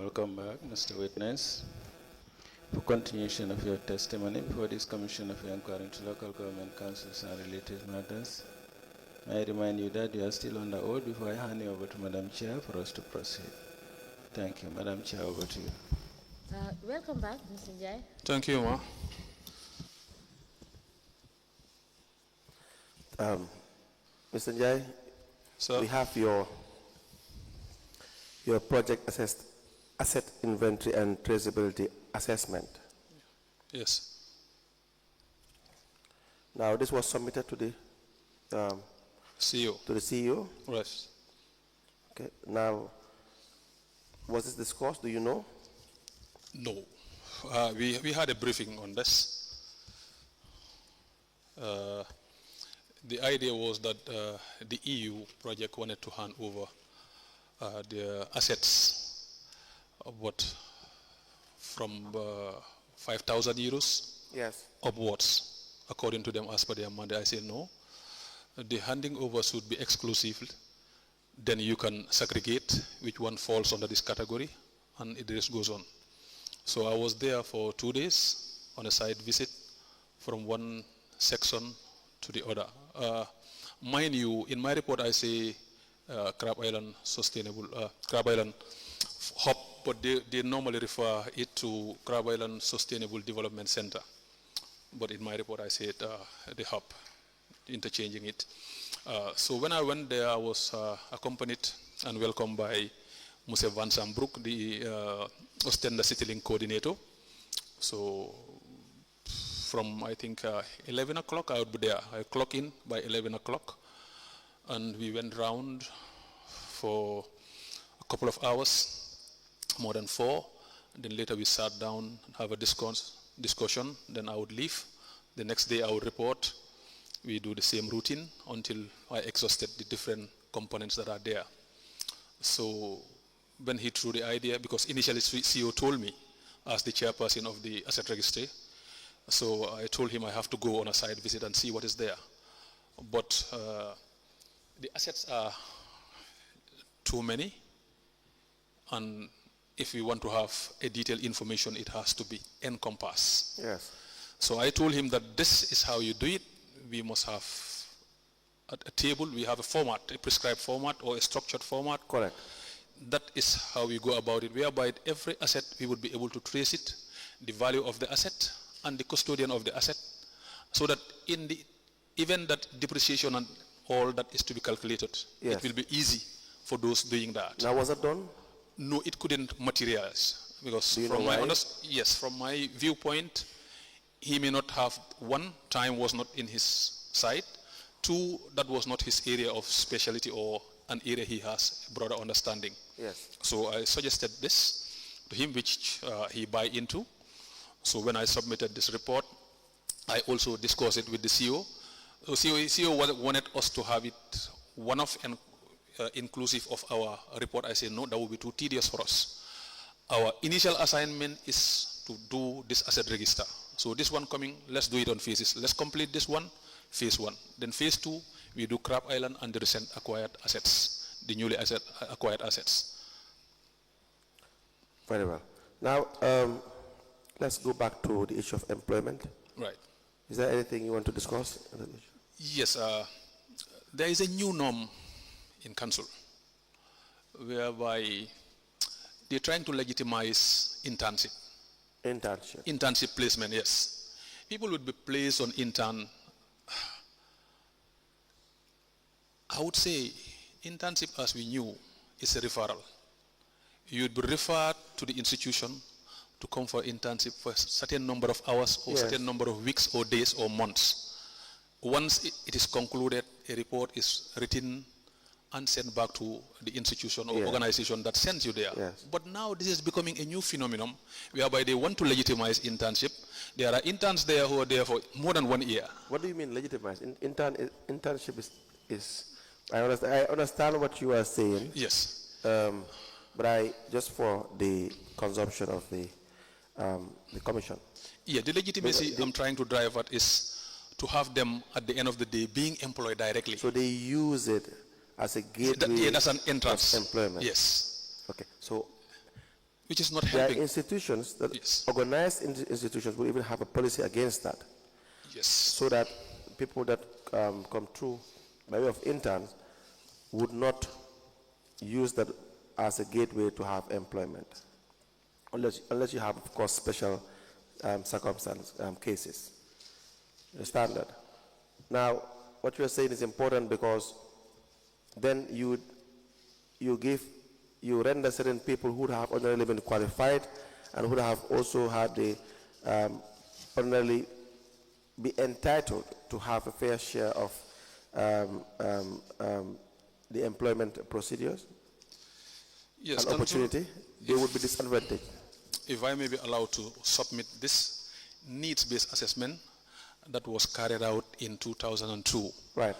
Welcome back, Mr. Witness. For continuation of your testimony before this Commission of Inquiry into Local Government Councils and related matters, may I remind you that you are still on the oath before I hand you over to Madam Chair for us to proceed. Thank you. Madam Chair, over to you. Welcome back, Mr. Njie. Thank you, Ma. Mr. Njie, Sir? we have your project asset inventory and traceability assessment. Yes. Now, this was submitted to the CEO. To the CEO. Right. Okay. Now, was this discussed? Do you know? No. We had a briefing on this. The idea was that the EU project wanted to hand over the assets, but from 5,000 euros yes. upwards, according to them as per their mandate. I say no. The handing over should be exclusive. Then you can segregate which one falls under this category, and it just goes on. So I was there for 2 days on a site visit from one section to the other. Mind you, in my report I say Crab Island Sustainable, Crab Island Hub, but they normally refer it to Crab Island Sustainable Development Center. But in my report I said the hub, interchanging it. So when I went there, I was accompanied and welcomed by Mr. Van Sambroek, the Ostenda City Link coordinator. So from I think 11 o'clock I would be there. I clock in by 11 o'clock, and we went round for a couple of hours, more than 4. Then later we sat down and have a discussion. Then I would leave. The next day I would report. We do the same routine until I exhausted the different components that are there. So when he threw the idea, because initially CEO told me as the chairperson of the asset registry, so I told him I have to go on a site visit and see what is there. But the assets are too many, and if we want to have a detailed information, it has to be encompassed. Yes. So I told him that this is how you do it. We must have a table, we have a format, a prescribed format or a structured format. Correct. That is how we go about it, whereby every asset we would be able to trace it, the value of the asset and the custodian of the asset, so that in the event that depreciation and all that is to be calculated, yes, it will be easy for those doing that. Now, was that done? No, it couldn't materialize, because from my viewpoint, he may not have, one, time was not in his side, 2, that was not his area of specialty or an area he has a broader understanding. Yes. So I suggested this to him, which he buy into. So when I submitted this report, I also discussed it with the CEO. So CEO wanted us to have it one-off and inclusive of our report. I said, no, that would be too tedious for us. Our initial assignment is to do this asset register. So this one coming, let's do it on phases. Let's complete this one, phase 1. Then phase 2, we do Crab Island and the recent acquired assets, the newly acquired assets. Very well. Now, let's go back to the issue of employment. Right. Is there anything you want to discuss? Yes, there is a new norm in council whereby they're trying to legitimize internship. Internship placement, yes. People would be placed on intern. I would say internship, as we knew, is a referral. You would be referred to the institution to come for internship for a certain number of hours or yes, certain number of weeks or days or months. Once it is concluded, a report is written and sent back to the institution or organization that sends you there. Yes. But now this is becoming a new phenomenon whereby they want to legitimize internship. There are interns there who are there for more than 1 year. What do you mean legitimize? Internship is I understand what you are saying. Yes. But just for the consumption of the commission. Yeah, the legitimacy I'm trying to drive at is to have them at the end of the day being employed directly. So they use it as a gateway. Yeah, that's an entrance. Employment. Yes. Okay. So which is not There are helping. institutions that Yes. organized institutions will even have a policy against that, Yes. so that people that come through by way of interns would not use that as a gateway to have employment, unless you have, of course, special circumstance cases. You understand that? Now, what you are saying is important, because then you render certain people who have ordinarily been qualified and who have also had the ordinarily be entitled to have a fair share of the employment procedures, Yes, an opportunity, they would be disadvantaged. If I may be allowed to submit this needs-based assessment that was carried out in 2002. Right.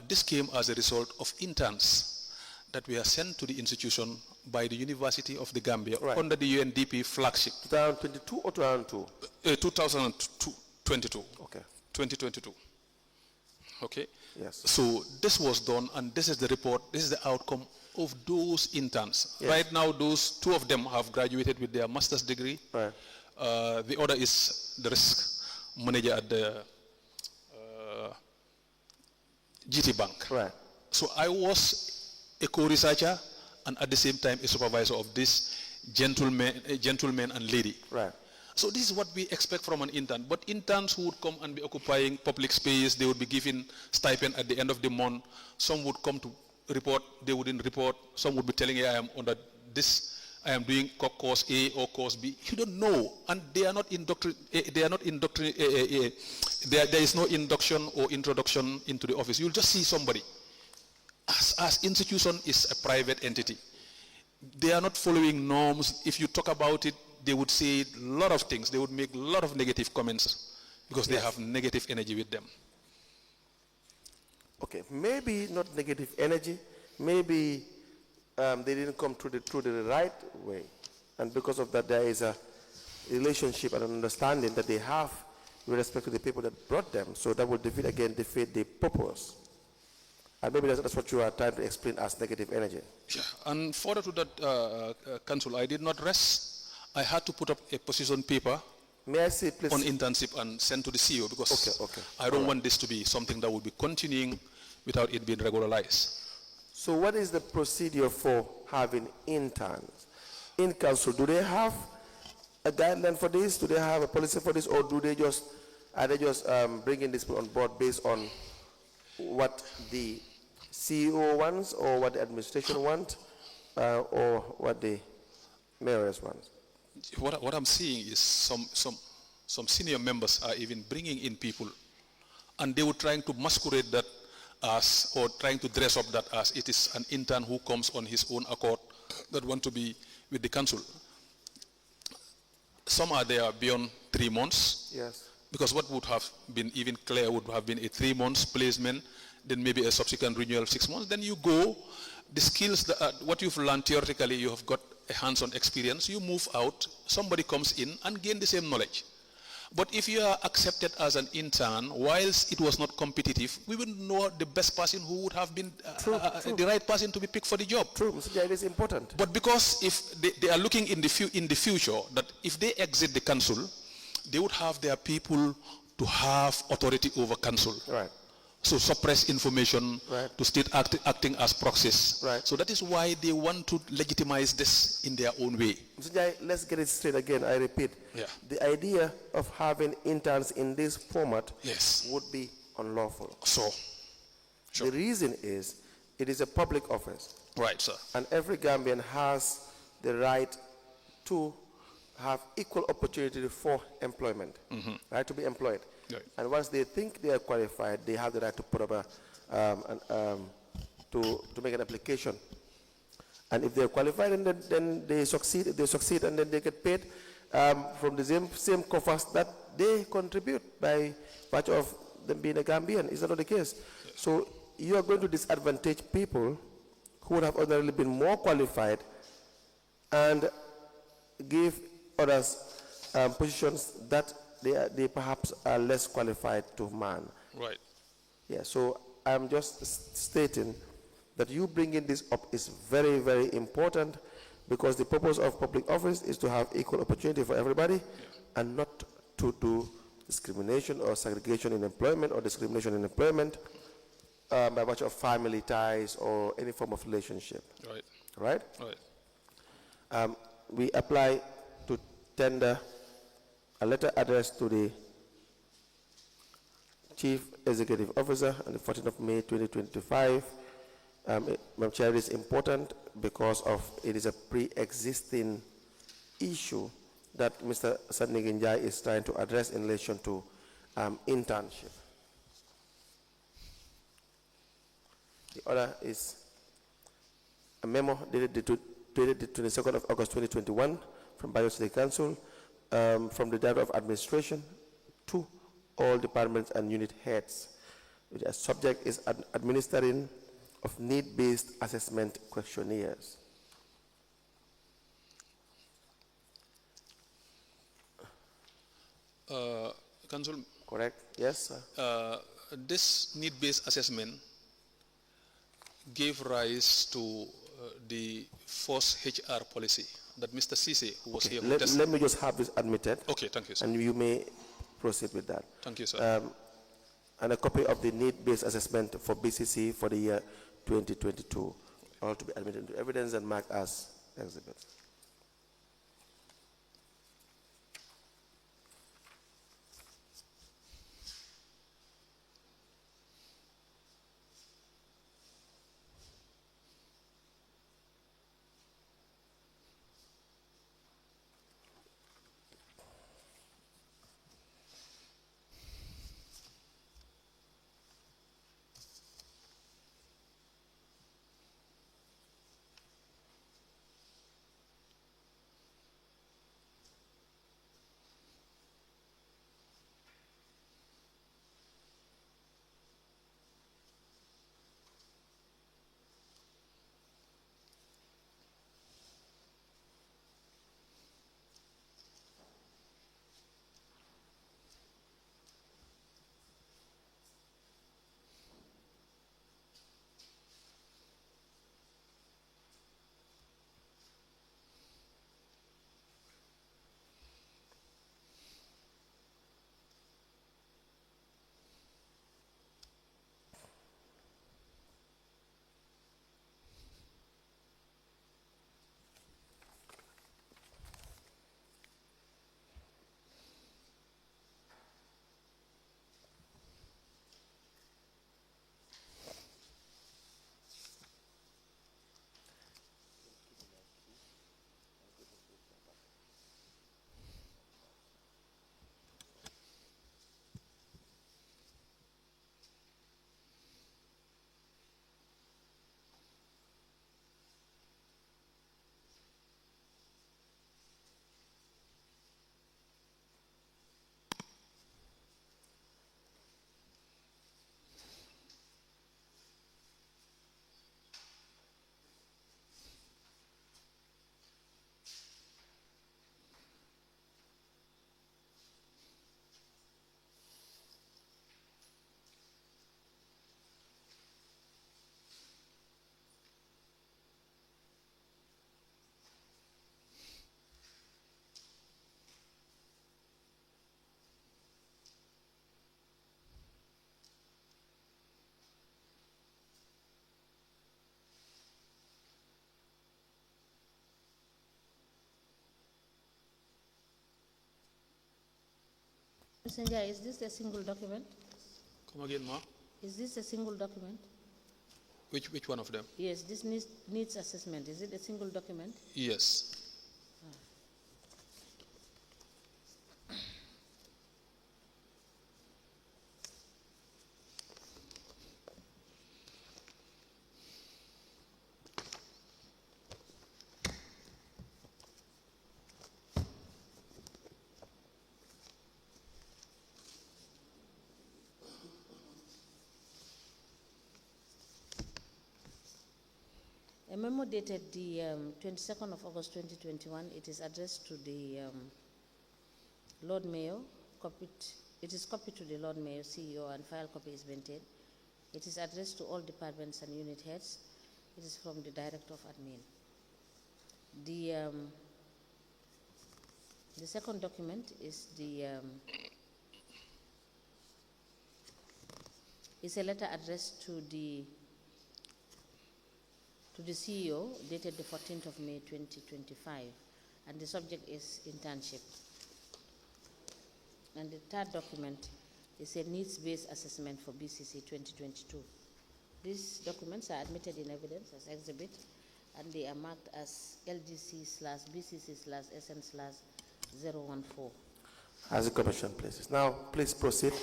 This came as a result of interns that were sent to the institution by the University of the Gambia under the UNDP flagship. 2022 or 2002? 2022. Okay. 2022. Okay. Yes. So this was done, and this is the report. This is the outcome of those interns. Yes. Right now, those two of them have graduated with their master's degree. Right. The other is the risk manager at the GT Bank. Right. So I was a co-researcher and at the same time a supervisor of this gentleman and lady. Right. So this is what we expect from an intern. But interns who would come and be occupying public space, they would be given stipend at the end of the month. Some would come to report, they wouldn't report. Some would be telling you, I am under this, I am doing course A or course B. You don't know, and they are not there is no induction or introduction into the office. You'll just see somebody. As institution is a private entity. They are not following norms. If you talk about it, they would say a lot of things. They would make a lot of negative comments because they have negative energy with them. Okay, maybe not negative energy. Maybe they didn't come through the right way, and because of that, there is a relationship and an understanding that they have with respect to the people that brought them. So that will defeat the purpose. And maybe that's what you are trying to explain as negative energy. Yeah. And further to that, Council, I did not rest. I had to put up a position paper. May I see, please? On internship and send to the CEO because I don't want this to be something that will be continuing without it being regularized. So what is the procedure for having interns in council? Do they have a guideline for this? Do they have a policy for this? Or are they just bringing this on board based on what the CEO wants or what the administration wants or what the mayors want? What I'm seeing is some senior members are even bringing in people, and they were trying to masquerade that as, or trying to dress up that as it is an intern who comes on his own accord that want to be with the council. Some are there beyond 3 months. Yes. Because what would have been even clear would have been a 3 months placement, then maybe a subsequent renewal of 6 months. Then you go, the skills, that what you've learned theoretically, you have got a hands-on experience, you move out, somebody comes in and gain the same knowledge. But if you are accepted as an intern, whilst it was not competitive, we wouldn't know the best person who would have been the right person to be picked for the job. True, Mr. Jai, it is important. But because if they are looking in the future, that if they exit the council, they would have their people to have authority over council. Right. So suppress information, right, to state acting as proxies. Right. So that is why they want to legitimize this in their own way. Mr. Jai, let's get it straight again. I repeat. Yeah. The idea of having interns in this format, yes, would be unlawful. So, sure. The reason is it is a public office. Right, sir. And every Gambian has the right to have equal opportunity for employment, right, to be employed. Right. And once they think they are qualified, they have the right to put up to make an application. And if they are qualified, and then they succeed. If they succeed, and then they get paid from the same coffers that they contribute by virtue of them being a Gambian. Is that not the case? Yes. So you are going to disadvantage people who would have ordinarily been more qualified and give others positions that they perhaps are less qualified to man. Right. Yeah, so I'm just stating that you bringing this up is very, very important, because the purpose of public office is to have equal opportunity for everybody and not to do discrimination or segregation in employment or discrimination in employment by virtue of family ties or any form of relationship. Right. Right? Right. We apply to tender a letter addressed to the Chief Executive Officer on the 14th of May 2025. Madam Chair, it is important because of it is a pre-existing issue that Mr. Sandigi Njie is trying to address in relation to internship. The other is a memo dated the 22nd of August 2021 from Bayo City Council from the Director of Administration to all departments and unit heads. The subject is administering of need-based assessment questionnaires. Council, correct? Yes, sir. This need-based assessment gave rise to the forced HR policy that Mr. Cisse, who was here. Let me just have this admitted. Okay, thank you, sir. And you may proceed with that. Thank you, sir. And a copy of the need-based assessment for BCC for the year 2022, all to be admitted into evidence and marked as exhibits. Mr. Njie, is this a single document? Come again, ma? Is this a single document? Which one of them? Yes, this needs assessment. Is it a single document? Yes. A memo dated the 22nd of August 2021, it is addressed to the Lord Mayor, it is copied to the Lord Mayor, CEO, and file copy is maintained. It is addressed to all departments and unit heads. It is from the Director of Admin. The second document is is a letter addressed to the CEO dated the 14th of May 2025, and the subject is internship. And the third document is a needs-based assessment for BCC 2022. These documents are admitted in evidence as exhibit, and they are marked as LGC/BCC/SN/014. As a commission, please. Now, please proceed.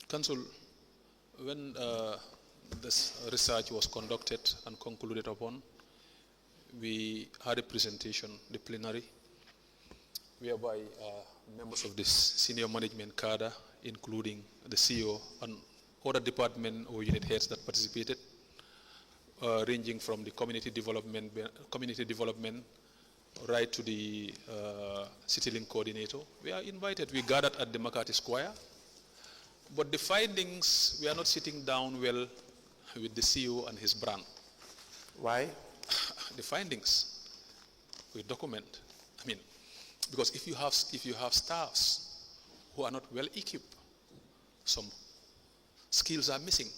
Council, when this research was conducted and concluded upon, we had a presentation, the plenary, whereby members of this senior management cadre, including the CEO and other department or unit heads that participated, ranging from the community development right to the city link coordinator. We are invited. We gathered at the Makati Square, but the findings, we are not sitting down well with the CEO and his brand. Why? The findings we document. I mean, because if you have staffs who are not well equipped, some skills are missing.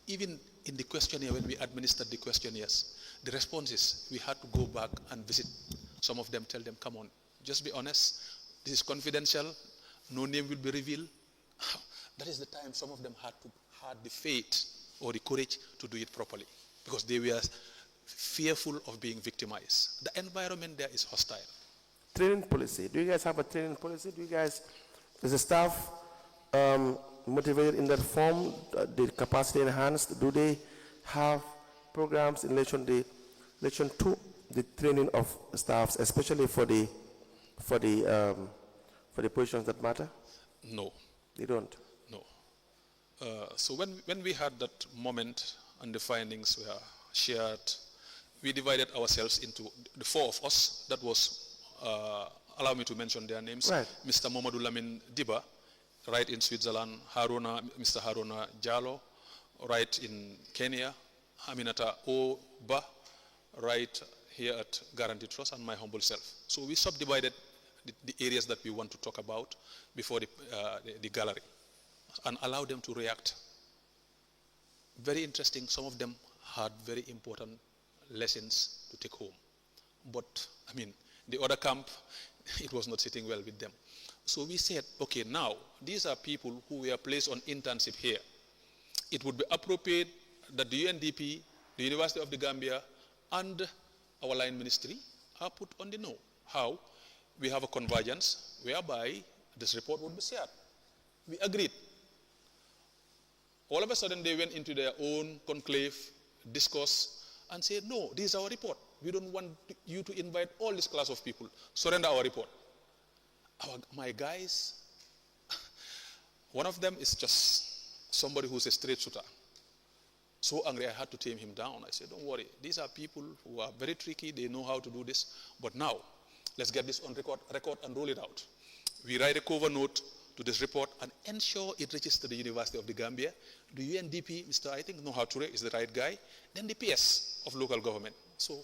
Even in the questionnaire, when we administered the questionnaires, the responses, we had to go back and visit some of them, tell them, come on, just be honest, this is confidential, no name will be revealed. That is the time some of them had the faith or the courage to do it properly, because they were fearful of being victimized. The environment there is hostile. Training policy. Do you guys have a training policy? Do you guys, is the staff motivated in that form? The capacity enhanced? Do they have programs in relation to the training of staffs, especially for the positions that matter? No. They don't? No. So when we had that moment and the findings were shared, we divided ourselves into the four of us. That was, allow me to mention their names. Right. Mr. Momadou Lamin Diba, right in Switzerland, Mr. Haruna Jallo, right in Kenya, Aminata Oba, right here at Guarantee Trust, and my humble self. So we subdivided the areas that we want to talk about before the gallery and allow them to react. Very interesting. Some of them had very important lessons to take home. But, I mean, the other camp, it was not sitting well with them. So we said, okay, now, these are people who were placed on internship here. It would be appropriate that the UNDP, the University of the Gambia, and our line ministry are put on the know. How? We have a convergence whereby this report would be shared. We agreed. All of a sudden, they went into their own conclave, discourse, and said, no, this is our report. We don't want you to invite all this class of people. Surrender our report. My guys, one of them is just somebody who's a straight shooter. So angry, I had to tame him down. I said, don't worry. These are people who are very tricky. They know how to do this. But now, let's get this on record and roll it out. We write a cover note to this report and ensure it reaches to the University of the Gambia. The UNDP, Mr. I think Noha Toure is the right guy. Then the PS of local government. So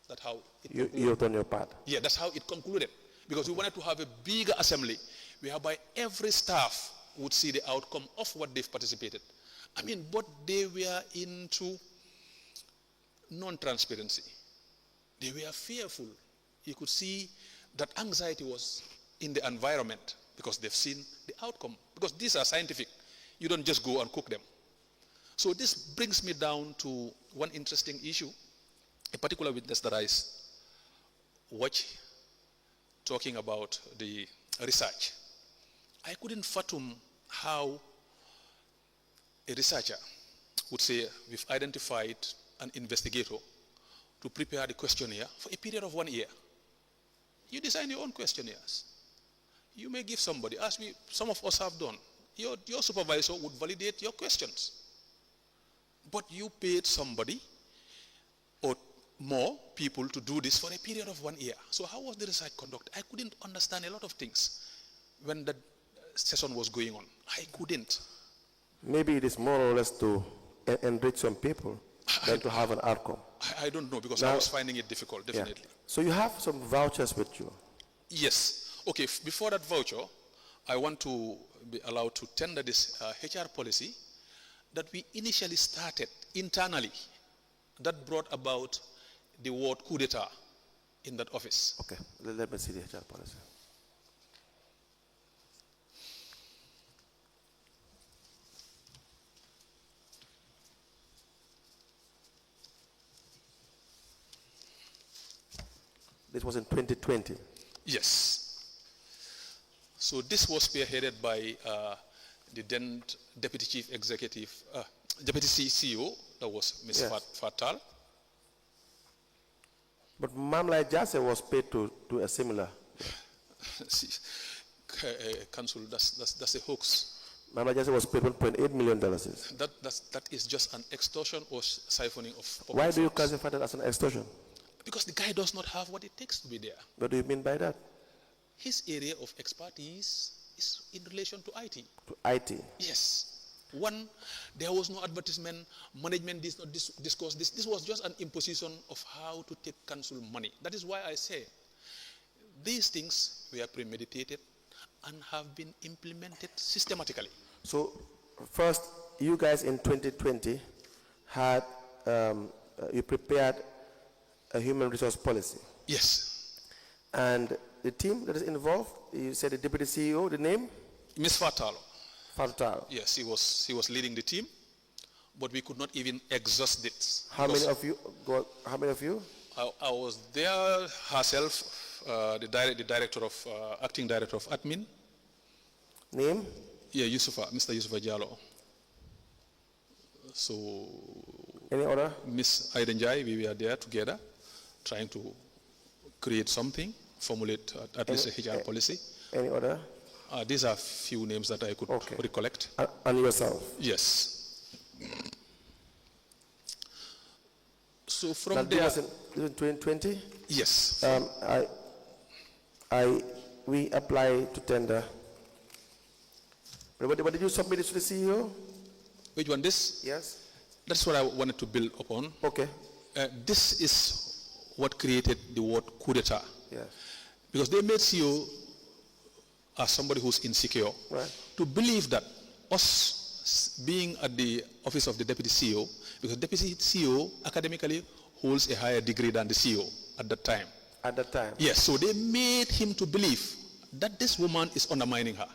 that's how it concluded. You've done your part. Yeah, that's how it concluded. Because we wanted to have a bigger assembly whereby every staff would see the outcome of what they've participated. I mean, but they were into non-transparency. They were fearful. You could see that anxiety was in the environment because they've seen the outcome. Because these are scientific. You don't just go and cook them. So this brings me down to one interesting issue. A particular witness that I watched talking about the research. I couldn't fathom how a researcher would say, we've identified an investigator to prepare the questionnaire for a period of 1 year. You design your own questionnaires. You may give somebody, as some of us have done. Your supervisor would validate your questions. But you paid somebody or more people to do this for a period of 1 year. So how was the research conducted? I couldn't understand a lot of things when the session was going on. I couldn't. Maybe it is more or less to enrich some people than to have an outcome. I don't know, because Now- I was finding it difficult, Yeah. definitely. So you have some vouchers with you. Yes. Okay, before that voucher, I want to be allowed to tender this HR policy that we initially started internally that brought about the word coup d'etat in that office. Okay, let me see the HR policy. This was in 2020. Yes. So this was spearheaded by the then Deputy Chief Executive, Deputy CEO, that was Ms. Yes. Fatal. But Mamla Jase was paid to do a similar. See, Council, that's a hoax. Mamla Jase was paid $1.8 million. That is just an extortion or siphoning of public Why do you funds. classify that as an extortion? Because the guy does not have what it takes to be there. What do you mean by that? His area of expertise is in relation to IT. To IT. Yes. One, there was no advertisement, management did not discuss this. This was just an imposition of how to take council money. That is why I say these things were premeditated and have been implemented systematically. So, first, you guys in 2020 had, you prepared a human resource policy. Yes. And the team that is involved, you said the deputy CEO, the name? Ms. Fatal. Fatal. Yes, he was leading the team, but we could not even exhaust it. How many of you? How many of you? I was there herself, the director of, acting director of admin. Name? Yeah, Mr. Yusufa Jallo. So, Any other? Ms. Aiden Njie, we were there together, trying to create something, formulate at least a HR policy. Any other? These are few names that I could recollect. And yourself? Yes. So from Now, there, this was in 2020? yes. We apply to tender. But did you submit it to the CEO? Which one? This? Yes. That's what I wanted to build upon. Okay. This is what created the word coup d'etat. Yes. Because they made CEO as somebody who's insecure Right. to believe that us being at the office of the deputy CEO, because deputy CEO academically holds a higher degree than the CEO at that time. At that time? Yes, so they made him to believe that this woman is undermining her.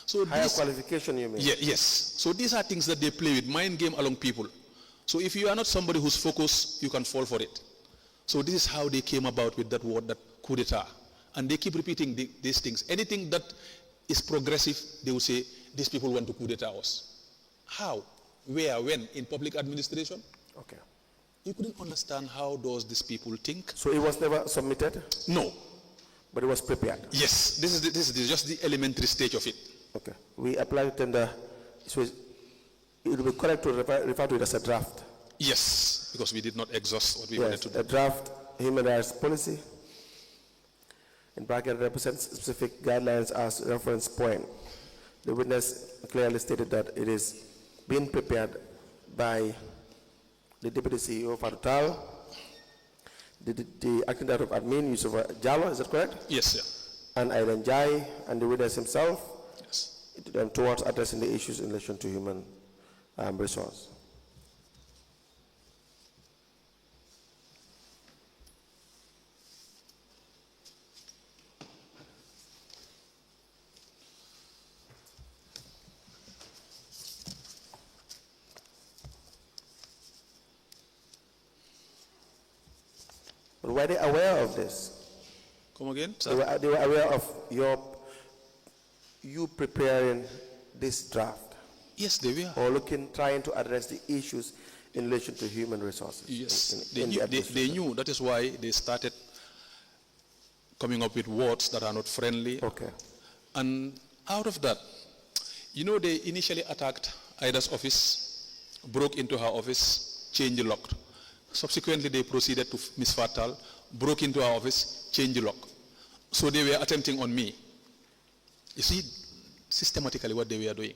So Higher this, qualification, you mean? yes. So these are things that they play with, mind game along people. So if you are not somebody who's focused, you can fall for it. So this is how they came about with that word, that coup d'etat. And they keep repeating these things. Anything that is progressive, they will say, these people want to coup d'etat us. How? Where? When? In public administration? Okay. You couldn't understand how those these people think. So it was never submitted, No. but it was prepared. Yes. This is just the elementary stage of it. Okay. We apply to tender. So it will be correct to refer to it as a draft. Yes, because we did not exhaust what we Yes, wanted to do. a draft human rights policy. In bracket represents specific guidelines as reference point. The witness clearly stated that it is being prepared by the Deputy CEO Fatal, the Acting Director of Admin, Yusufa Jallo, is that correct? Yes, sir. And Aiden Njie and the witness himself Yes. towards addressing the issues in relation to human resource. But were they aware of this? Come again, They sir? were aware of you preparing this draft, Yes, they were. or trying to address the issues in relation to human resources. Yes, in the they administration. knew. That is why they started coming up with words that are not friendly. Okay. And out of that, you know, they initially attacked Ida's office, broke into her office, changed the lock. Subsequently, they proceeded to Miss Fatal, broke into her office, changed the lock. So they were attempting on me. You see, systematically what they were doing.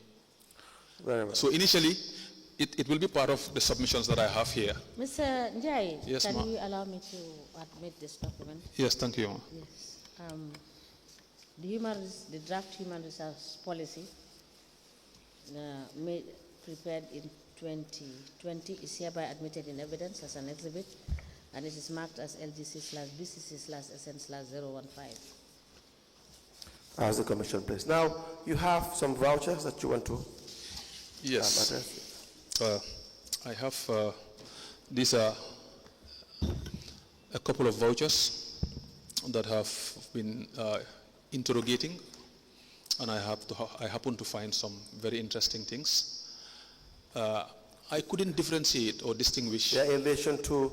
Very well. So initially, It will be part of the submissions that I have here. Mr. Njie, Yes, can ma'am. you allow me to admit this document? Yes, thank you. Yes. The draft human resource policy prepared in 2020 is hereby admitted in evidence as an exhibit, and it is marked as LGC/BCC/SN/015. As the commission, please. Now, you have some vouchers that you want to Yes. address. I have, these are a couple of vouchers that have been interrogating, and I happen to find some very interesting things. I couldn't differentiate or distinguish They are in relation to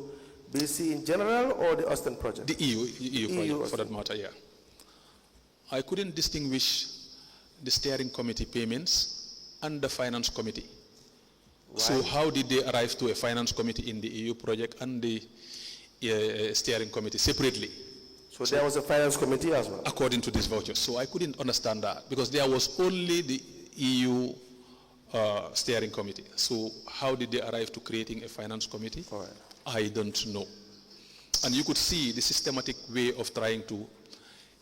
BC in general or the Austin project? the EU project, for that Austin. matter, yeah. I couldn't distinguish the steering committee payments and the finance committee. So how did they arrive to a finance committee in the EU project and the steering committee separately? So there was a finance committee as well? According to this voucher. So I couldn't understand that because there was only the EU steering committee. So how did they arrive to creating a finance committee? All right. I don't know. And you could see the systematic way of trying to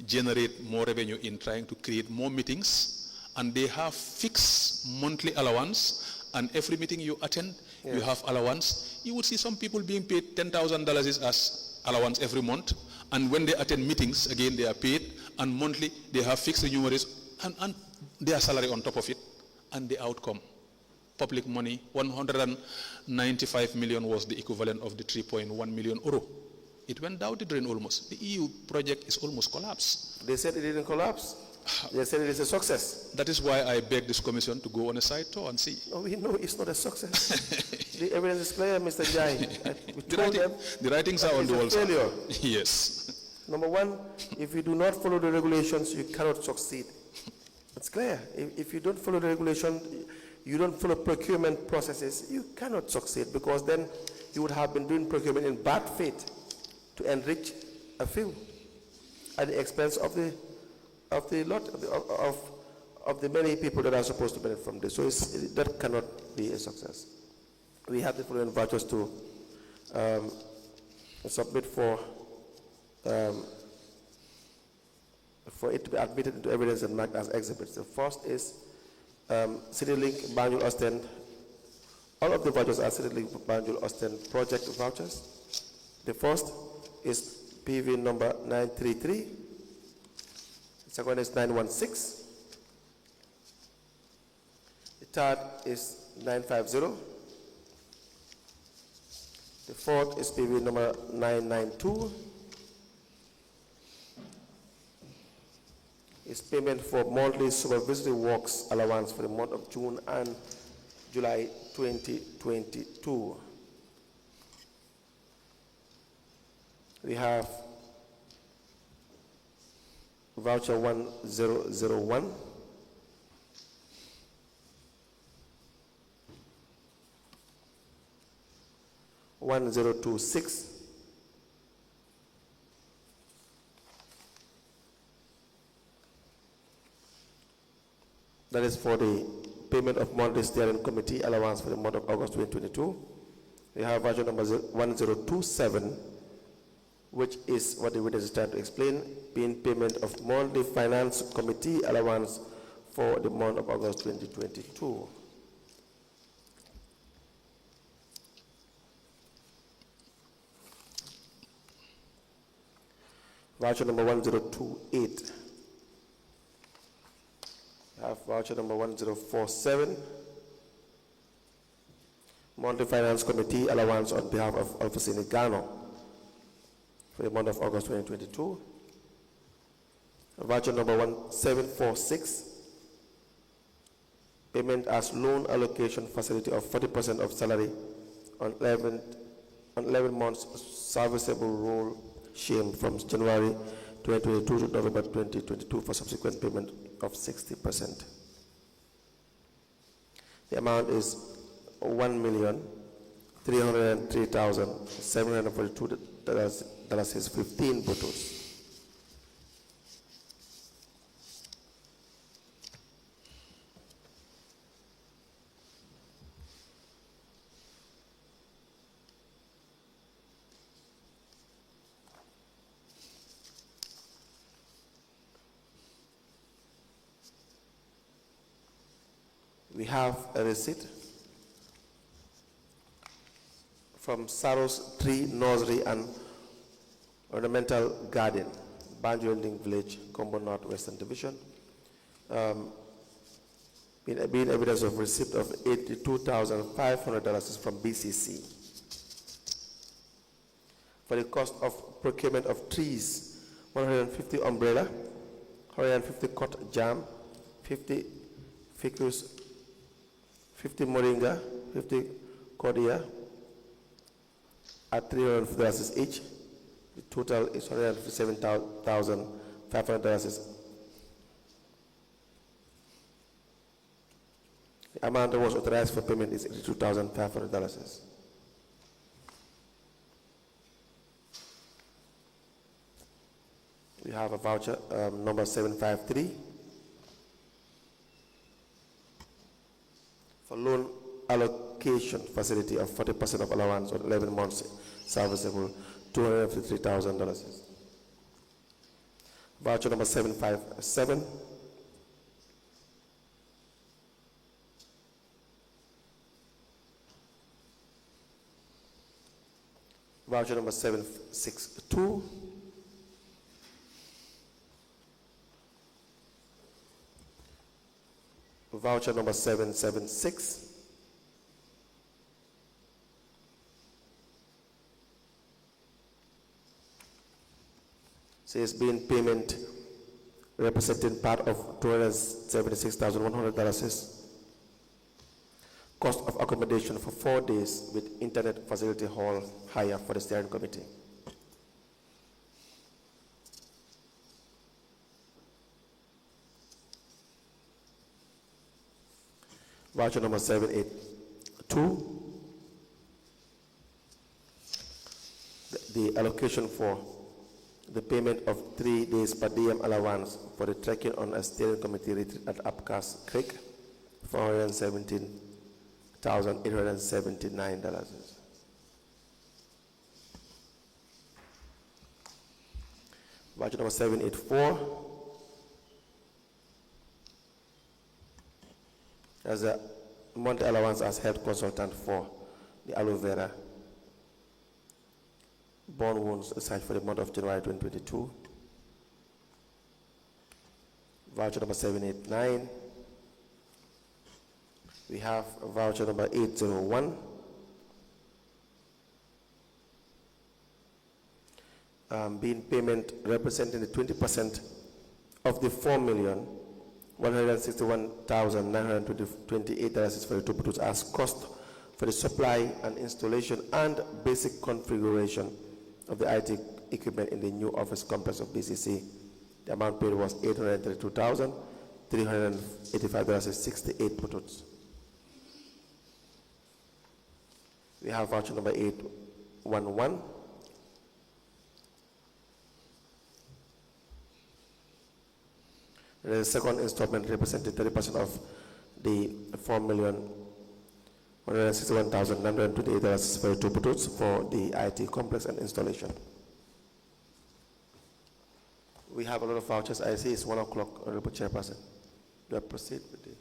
generate more revenue in trying to create more meetings, and they have fixed monthly allowance, and every meeting you attend, you have allowance. You would see some people being paid $10,000 as allowance every month, and when they attend meetings, again they are paid, and monthly they have fixed remuneration, and their salary on top of it, and the outcome. Public money, 195 million was the equivalent of the 3.1 million euro. It went down the drain almost. The EU project is almost collapsed. They said it didn't collapse. They said it is a success. That is why I beg this commission to go on a side tour and see. No, we know it's not a success. The evidence is clear, Mr. Njie. We told them The writings are on the it's a wall, sir. failure. Yes. Number one, if you do not follow the regulations, you cannot succeed. It's clear. If you don't follow the regulation, you don't follow procurement processes, you cannot succeed, because then you would have been doing procurement in bad faith to enrich a few at the expense of the many people that are supposed to benefit from this. So that cannot be a success. We have the following vouchers to submit for it to be admitted into evidence and marked as exhibits. The first is CityLink Banjul Austin. All of the vouchers are CityLink Banjul Austin project vouchers. The first is PV number 933. The second is 916. The third is 950. The fourth is PV number 992. It's payment for monthly supervisory works allowance for the month of June and July 2022. We have voucher 1001. (1026). That is for the payment of monthly steering committee allowance for the month of August 2022. We have voucher number 1027, which is what the witness is trying to explain, being payment of monthly finance committee allowance for the month of August 2022. Voucher number 1028. We have voucher number 1047. Monthly Finance Committee allowance on behalf of Alfacini Gano for the month of August 2022. Voucher number 1746. Payment as loan allocation facility of 40% of salary on 11 months serviceable role shame from January 2022 to November 2022 for subsequent payment of 60%. The amount is $1,303,742 bottles. We have a receipt from Saros Tree Nursery and Ornamental Garden, Banjo Village, Combo North Western Division. Being evidence of receipt of $82,500 from BCC for the cost of procurement of trees, 150 umbrella, 150 cut jam, 50 ficus, 50 moringa, 50 cordia at $350 each. The total is $157,500. The amount that was authorized for payment is $82,500. We have a voucher number 753 for loan allocation facility of 40% of allowance on 11 months serviceable, $253,000. Voucher number 757 voucher number 762 voucher number 776 says being payment representing part of $276,100 cost of accommodation for 4 days with internet facility hall hire for the steering committee. Voucher number 782, the allocation for the payment of 3 days per diem allowance for the trekking on a steering committee retreat at Upcast Creek, $417,879. Voucher number 784 as a monthly allowance as health consultant for the aloe vera bone wounds research for the month of January 2022. Voucher number 789. We have voucher number 801. Being payment representing the 20% of the $4,161,928 for the two bottles as cost for the supply and installation and basic configuration of the IT equipment in the new office complex of BCC. The amount paid was $832,385.68 bottles. We have voucher number 811. The second installment represented 30% of the $4,161,928 for two bottles for the IT complex and installation. We have a lot of vouchers. I see it's 1 o'clock, Honorable Chairperson. Do I proceed with the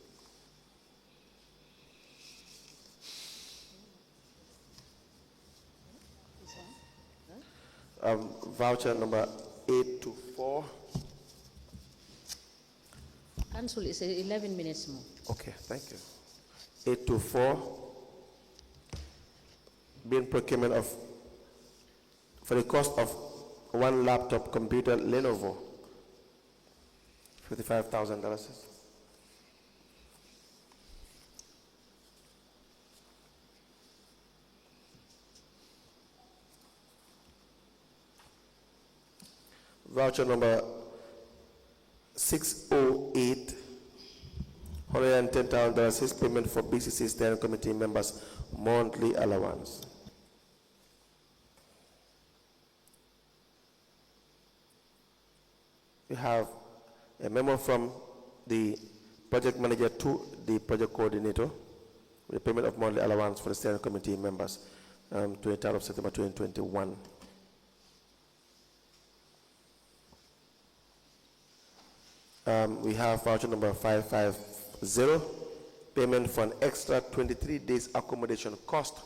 voucher number 824. Council is 11 minutes more. Okay, thank you. 824, being procurement of, for the cost of one laptop computer Lenovo, $55,000. Voucher number 608, $110,000 payment for BCC steering committee members' monthly allowance. We have a memo from the project manager to the project coordinator with the payment of monthly allowance for the steering committee members to the 3rd of September 2021. We have voucher number 550, payment for an extra 23 days accommodation cost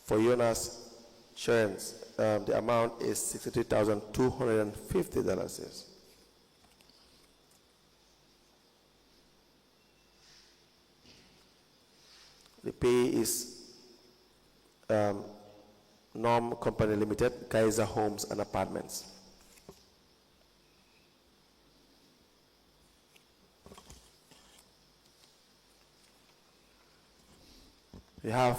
for Jonas Churns. The amount is $63,250. The pay is Norm Company Limited, Kaiser Homes and Apartments. We have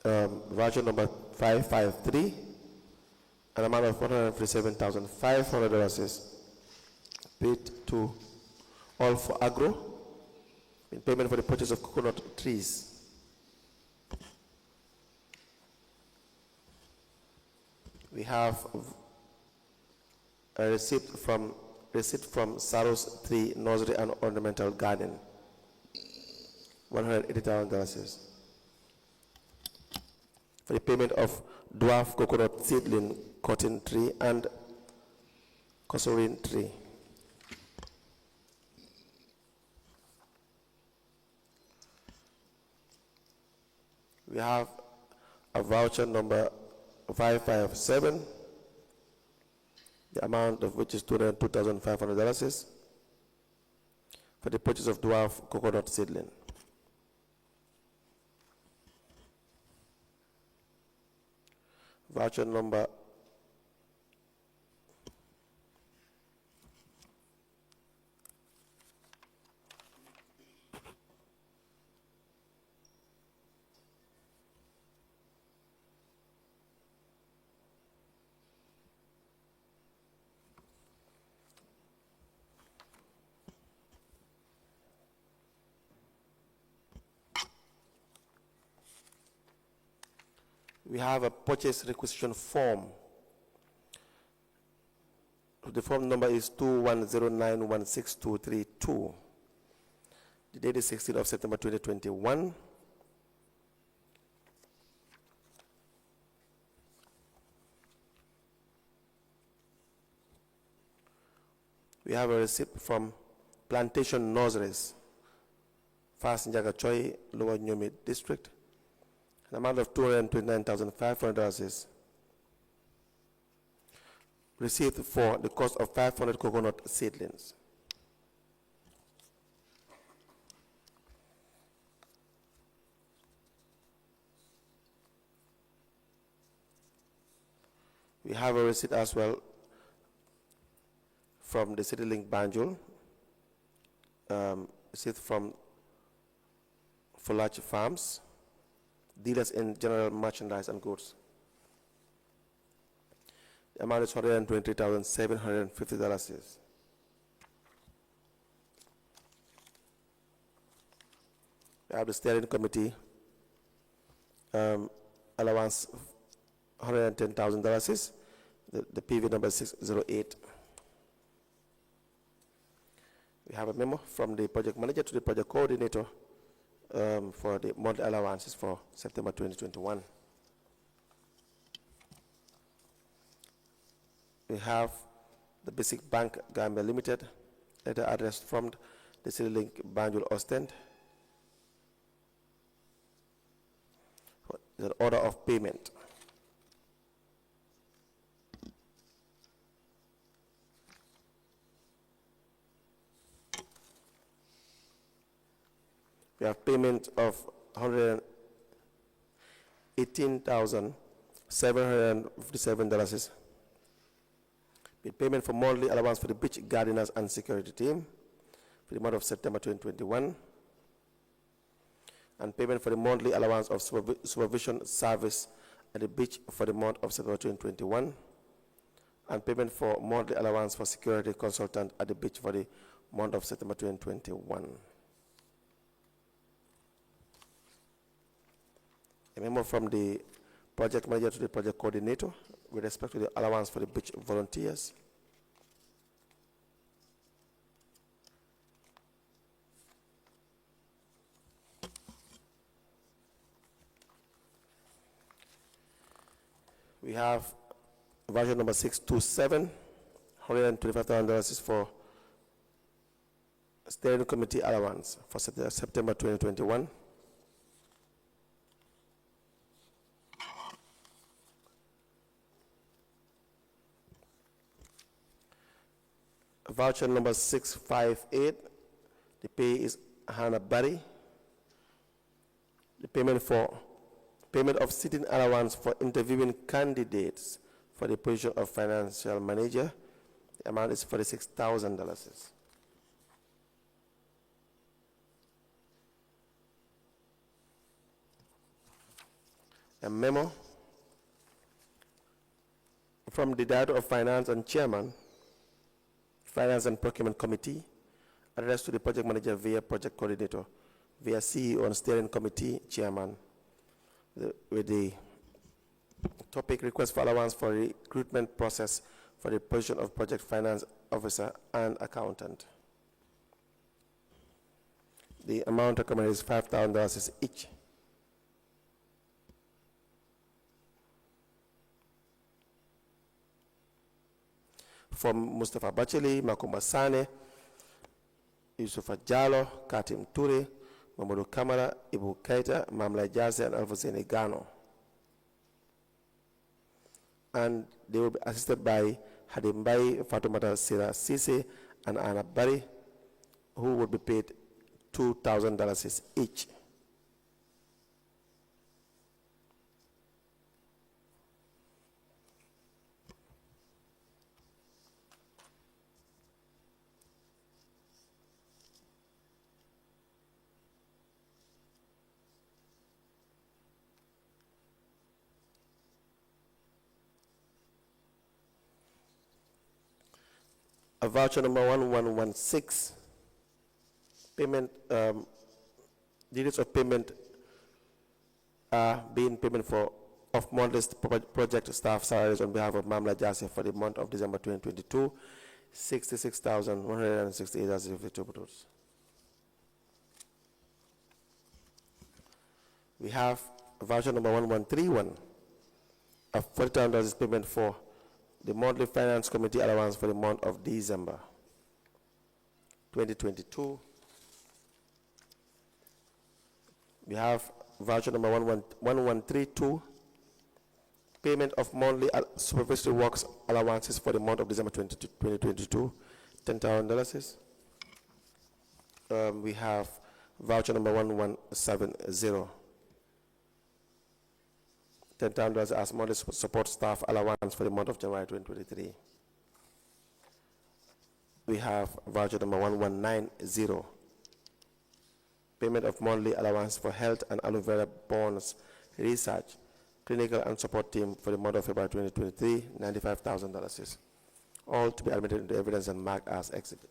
voucher number 553, an amount of $157,500 is paid to All for Agro in payment for the purchase of coconut trees. We have a receipt from Saros Tree Nursery and Ornamental Garden, $180,000. For the payment of dwarf coconut seedling, cotton tree, and cosorine tree. We have a voucher number 557, the amount of which is $202,500 for the purchase of dwarf coconut seedling. Voucher number we have a purchase requisition form. The form number is 21091622. The date is 16th of September 2021. We have a receipt from Plantation Nurseries, Fast Njaga Choi, Lower Nyomi District. An amount of $229,500 is received for the cost of 500 coconut seedlings. We have a receipt as well from the CityLink Banjul, receipt from Fulach Farms, dealers in general merchandise and goods. The amount is $123,750. We have the steering committee allowance, $110,000. The PV number is 608. We have a memo from the project manager to the project coordinator for the monthly allowances for September 2021. We have the Basic Bank Gambia Limited, letter addressed from the CityLink Banjul Ostend. The order of payment. We have payment of $118,757. With payment for monthly allowance for the beach gardeners and security team for the month of September 2021. And payment for the monthly allowance of supervision service at the beach for the month of September 2021. And payment for monthly allowance for security consultant at the beach for the month of September 2021. A memo from the project manager to the project coordinator with respect to the allowance for the beach volunteers. We have version number 627, $125,000 is for Steering Committee allowance for September 2021. Voucher number 658, the pay is Hannah Barry. The payment of sitting allowance for interviewing candidates for the position of financial manager. The amount is $46,000. A memo from the Director of Finance and Chairman, Finance and Procurement Committee, addressed to the project manager via project coordinator, via CEO and steering committee chairman, with the topic request for allowance for recruitment process for the position of project finance officer and accountant. The amount recommended is $5,000 each. From Mustafa Bacheli, Makumba Sane, Yusufa Jallo, Katim Ture, Mamadou Kamara, Ibu Keita, Mamla Jase, and Alfosene Gano. And they will be assisted by Hadim Bai, Fatoumata Sira Sise, and Anna Bari, who will be paid $2,000 each. A voucher number 1116, payment, details of payment are being payment for monthly project staff salaries on behalf of Mamla Jase for the month of December 2022, $66,168.52. We have voucher number 1131, a $40,000 payment for the monthly finance committee allowance for the month of December 2022. We have voucher number 1132, payment of monthly supervisory works allowances for the month of December 2022, $10,000. We have voucher number 1170, $10,000 as monthly support staff allowance for the month of January 2023. We have voucher number 1190, payment of monthly allowance for health and aloe vera bonds research, clinical and support team for the month of February 2023, $95,000. All to be admitted into evidence and marked as exhibit.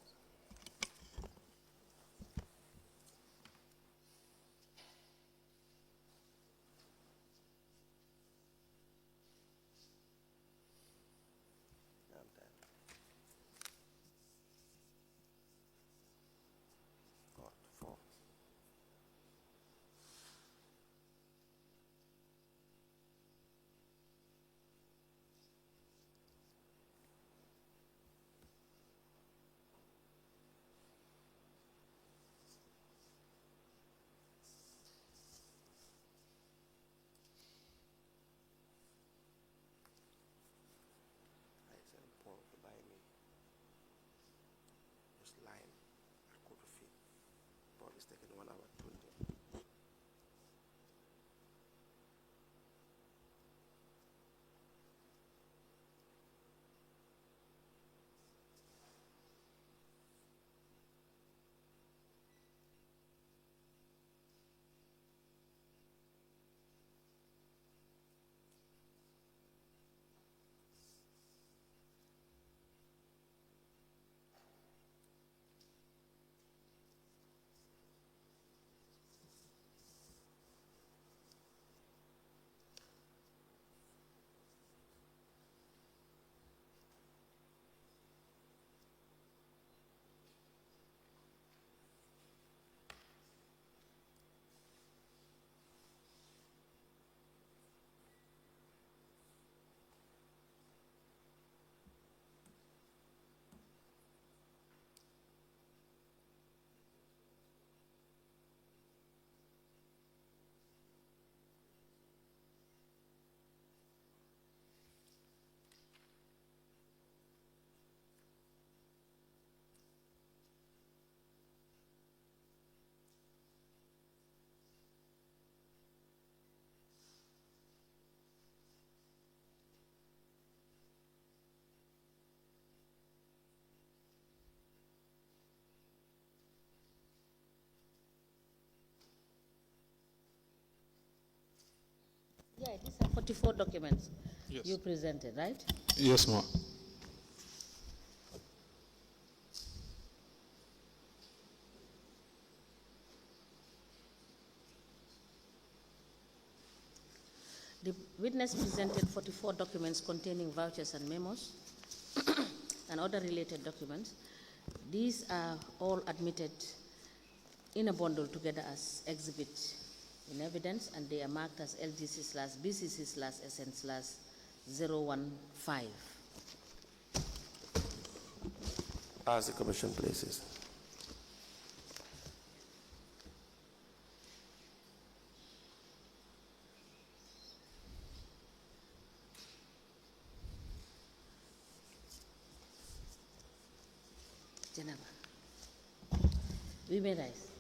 These are 44 documents Yes. you presented, right? Yes, ma'am. The witness presented 44 documents containing vouchers and memos and other related documents. These are all admitted in a bundle together as exhibit in evidence, and they are marked as LGC/BCC/SN/015. As the commission places. Geneva. We may rise.